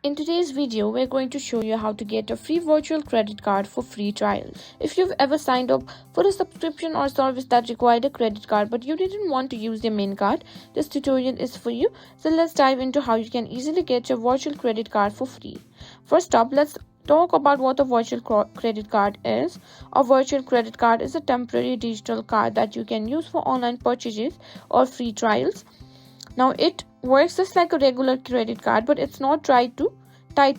In today's video, we're going to show you how to get a free virtual credit card for free trial. If you've ever signed up for a subscription or service that required a credit card but you didn't want to use your main card, this tutorial is for you. So let's dive into how you can easily get your virtual credit card for free. First up, let's talk about what a virtual credit card is. A virtual credit card is a temporary digital card that you can use for online purchases or free trials. Now it works just like a regular credit card, but it's not tied to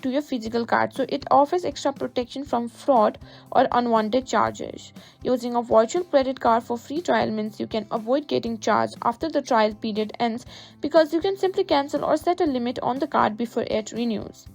your physical card, so it offers extra protection from fraud or unwanted charges. Using a virtual credit card for free trial means you can avoid getting charged after the trial period ends because you can simply cancel or set a limit on the card before it renews.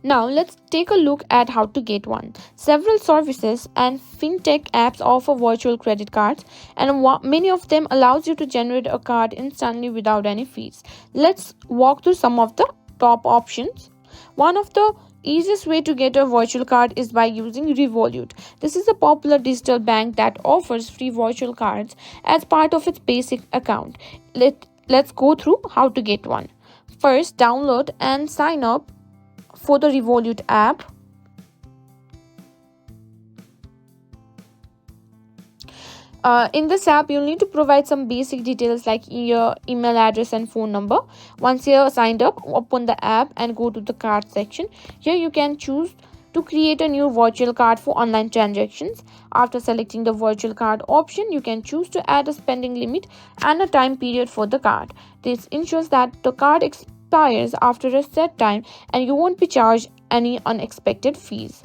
Now let's take a look at how to get one. Several services and fintech apps offer virtual credit cards, and many of them allows you to generate a card instantly without any fees. Let's walk through some of the top options. One of the easiest way to get a virtual card is by using Revolut. This is a popular digital bank that offers free virtual cards as part of its basic account. Let's go through how to get one. First, download and sign up for the Revolut app. In this app, you'll need to provide some basic details like your email address and phone number. Once you're signed up, open the app and go to the card section. Here you can choose to create a new virtual card for online transactions. After selecting the virtual card option, you can choose to add a spending limit and a time period for the card. This ensures that the card expires after a set time and you won't be charged any unexpected fees.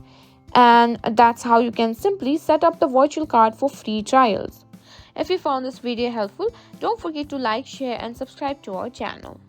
And that's how you can simply set up the virtual card for free trials. If you found this video helpful, don't forget to like, share and subscribe to our channel.